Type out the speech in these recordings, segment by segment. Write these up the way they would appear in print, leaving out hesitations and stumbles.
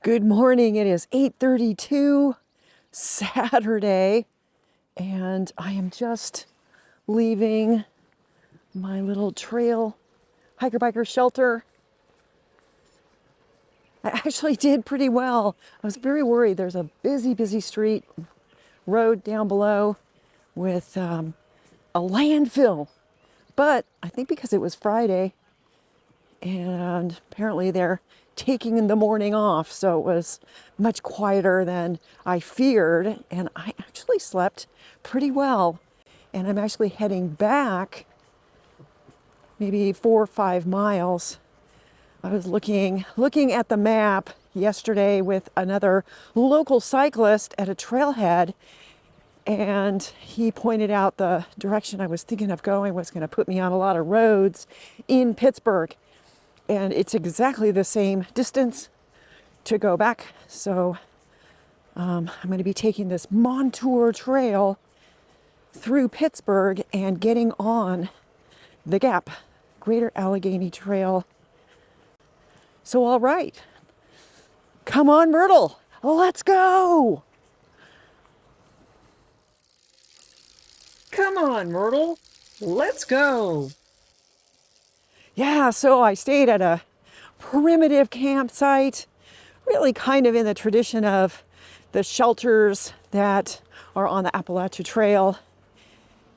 Good morning. It is 8:32 Saturday, and I am just leaving my little trail hiker-biker shelter. I actually did pretty well. I was very worried. There's a busy street road down below with a landfill. But I think because it was Friday and apparently they're taking the morning off, so it was much quieter than I feared, and I actually slept pretty well. And I'm actually heading back maybe 4 or 5 miles. I was looking at the map yesterday with another local cyclist at a trailhead, and he pointed out the direction I was thinking of going was going to put me on a lot of roads in Pittsburgh. And it's exactly the same distance to go back. So I'm going to be taking this Montour Trail through Pittsburgh and getting on the Gap, Greater Allegheny Trail. So all right, come on, Myrtle, let's go. Come on, Myrtle, let's go. Yeah, so I stayed at a primitive campsite, really kind of in the tradition of the shelters that are on the Appalachia Trail.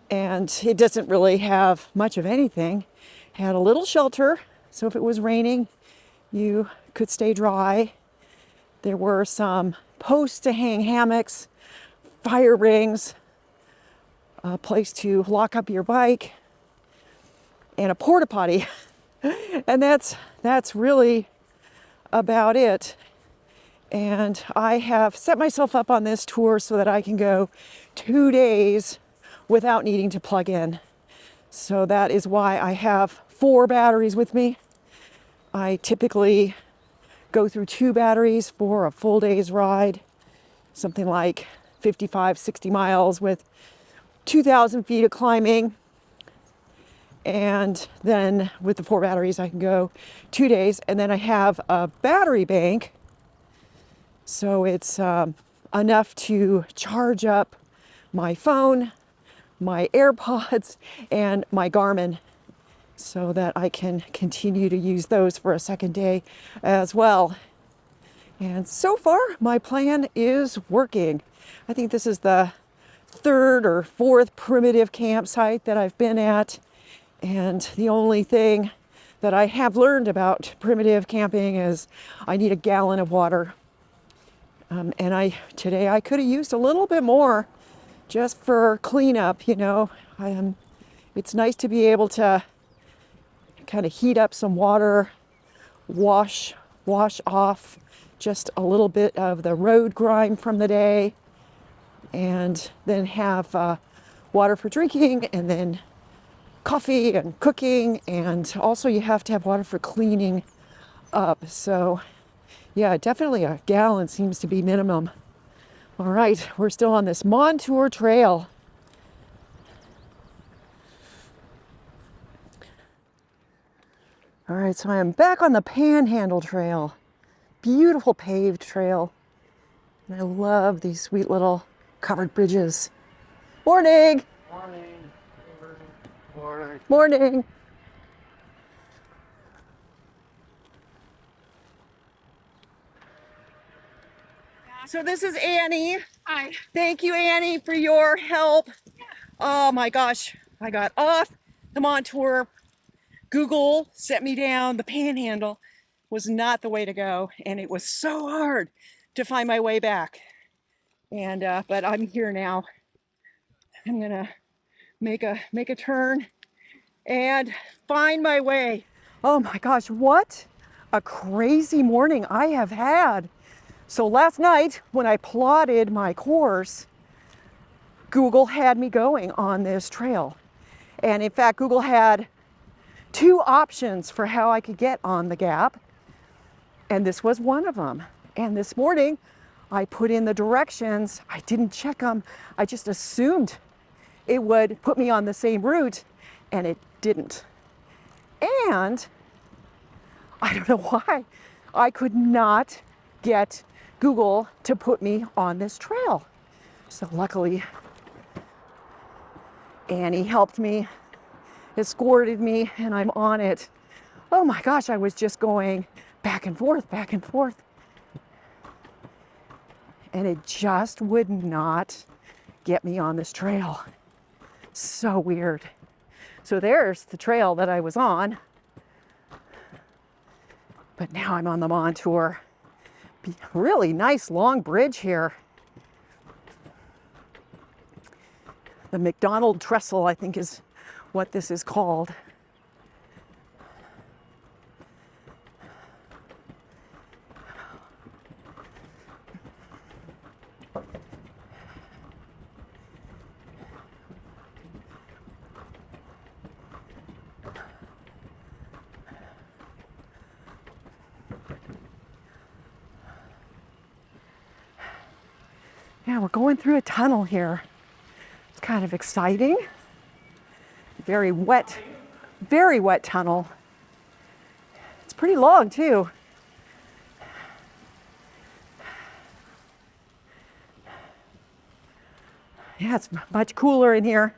And it doesn't really have much of anything. Had a little shelter, so if it was raining, you could stay dry. There were some posts to hang hammocks, fire rings, a place to lock up your bike, and a porta potty. And that's really about it. And I have set myself up on this tour so that I can go 2 days without needing to plug in. So that is why I have 4 batteries with me. I typically go through 2 batteries for a full day's ride, something like 55, 60 miles with 2,000 feet of climbing. And then with the 4 batteries, I can go 2 days. And then I have a battery bank. So it's enough to charge up my phone, my AirPods, and my Garmin so that I can continue to use those for a second day as well. And so far, my plan is working. I think this is the 3rd or 4th primitive campsite that I've been at. And the only thing that I have learned about primitive camping is I need a gallon of water. And today I could have used a little bit more just for cleanup, you know. It's nice to be able to kind of heat up some water, wash off just a little bit of the road grime from the day, and then have water for drinking, and then coffee and cooking, and also you have to have water for cleaning up. So yeah, definitely a gallon seems to be minimum. All right, we're still on this Montour Trail. All right, so I am back on the Panhandle Trail. Beautiful paved trail. And I love these sweet little covered bridges. Morning! Morning. Morning. Morning! So this is Annie. Hi. Thank you, Annie, for your help. Oh my gosh, I got off the Montour. Google set me down. The Panhandle was not the way to go, and it was so hard to find my way back. And but I'm here now. I'm gonna make a turn and find my way. Oh my gosh, what a crazy morning I have had. So last night when I plotted my course, Google had me going on this trail. And in fact, Google had 2 options for how I could get on the Gap, and this was one of them. And this morning I put in the directions. I didn't check them. I just assumed it would put me on the same route, and it didn't. And I don't know why, I could not get Google to put me on this trail. So luckily, Annie helped me, escorted me, and I'm on it. Oh my gosh, I was just going back and forth, back and forth. And it just would not get me on this trail. So weird. So there's the trail that I was on. But now I'm on the Montour. Really nice long bridge here. The McDonald Trestle, I think, is what this is called. Yeah, we're going through a tunnel here. It's kind of exciting. Very wet tunnel. It's pretty long too. Yeah, it's much cooler in here.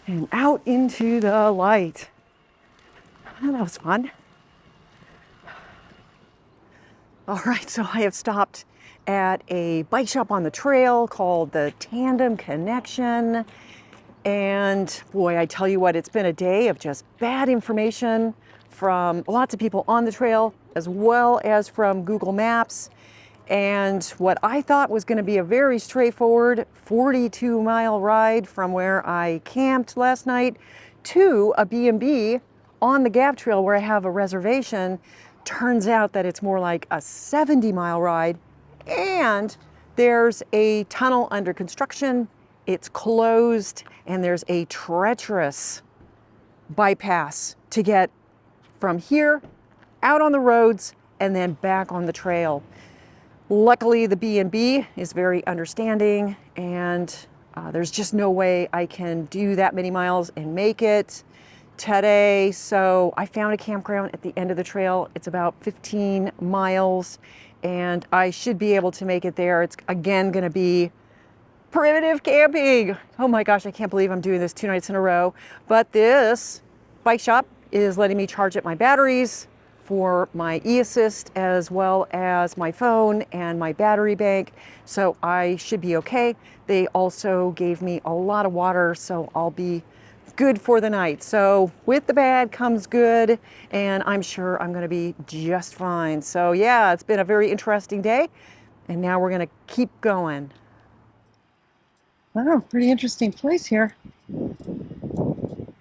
And out into the light. Oh, that was fun. All right, so I have stopped at a bike shop on the trail called the Tandem Connection. And boy, I tell you what, it's been a day of just bad information from lots of people on the trail, as well as from Google Maps. And what I thought was going to be a very straightforward 42-mile ride from where I camped last night to a B&B on the Gap Trail where I have a reservation, turns out that it's more like a 70-mile ride, and there's a tunnel under construction. It's closed, and there's a treacherous bypass to get from here out on the roads and then back on the trail. Luckily, the B&B is very understanding, and there's just no way I can do that many miles and make it today. So I found a campground at the end of the trail. It's about 15 miles, and I should be able to make it there. It's again going to be primitive camping. Oh my gosh, I can't believe I'm doing this 2 nights in a row. But this bike shop is letting me charge up my batteries for my e-assist as well as my phone and my battery bank. So I should be okay. They also gave me a lot of water, so I'll be good for the night. So with the bad comes good, and I'm sure I'm going to be just fine. So yeah, it's been a very interesting day, and now we're going to keep going. Wow, pretty interesting place here.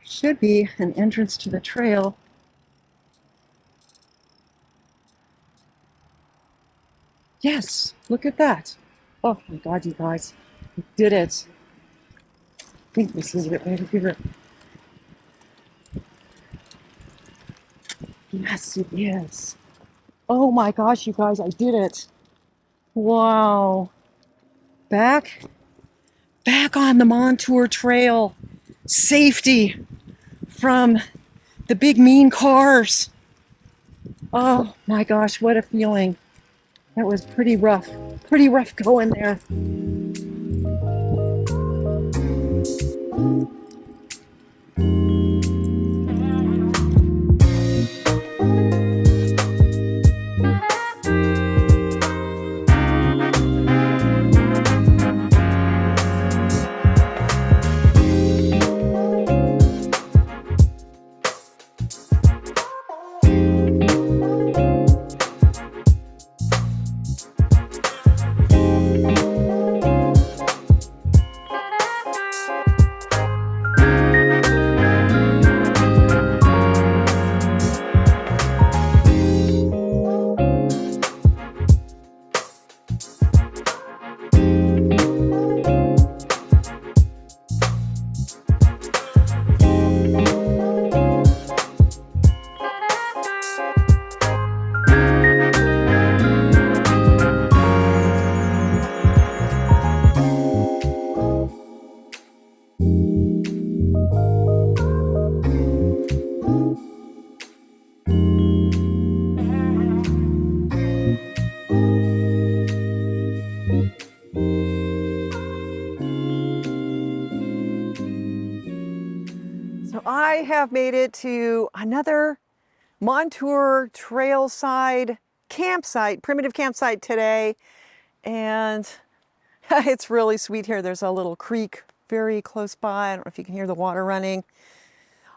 Should be an entrance to the trail. Yes, look at that. Oh my God, you guys, we did it. I think this is it right here. Yes, it is. Oh my gosh, you guys, I did it. Wow. Back on the Montour Trail. Safety from the big mean cars. Oh my gosh, what a feeling. That was pretty rough going there. have made it to another Montour Trailside campsite, primitive campsite today. And it's really sweet here. There's a little creek very close by. I don't know if you can hear the water running.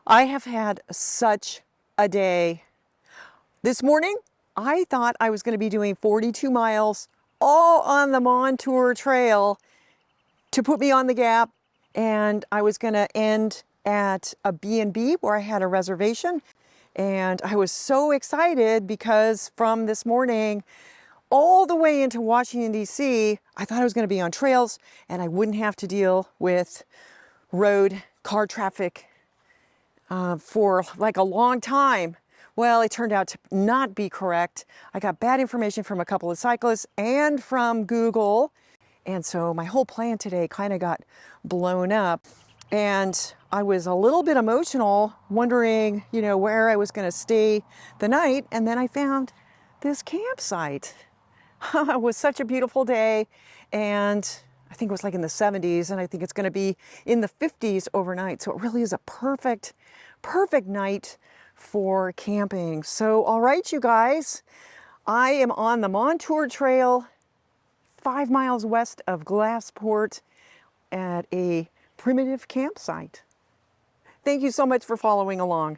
I have had such a day. This morning, I thought I was going to be doing 42 miles all on the Montour Trail to put me on the gap, and I was going to end at a B&B where I had a reservation. And I was so excited because from this morning all the way into Washington, D.C., I thought I was going to be on trails and I wouldn't have to deal with road car traffic for like a long time. Well, it turned out to not be correct. I got bad information from a couple of cyclists and from Google. And so my whole plan today kind of got blown up. And I was a little bit emotional, wondering, where I was going to stay the night. And then I found this campsite. It was such a beautiful day. And I think it was like in the 70s. And I think it's going to be in the 50s overnight. So it really is a perfect night for camping. So, all right, you guys, I am on the Montour Trail, 5 miles west of Glassport at a primitive campsite. Thank you so much for following along.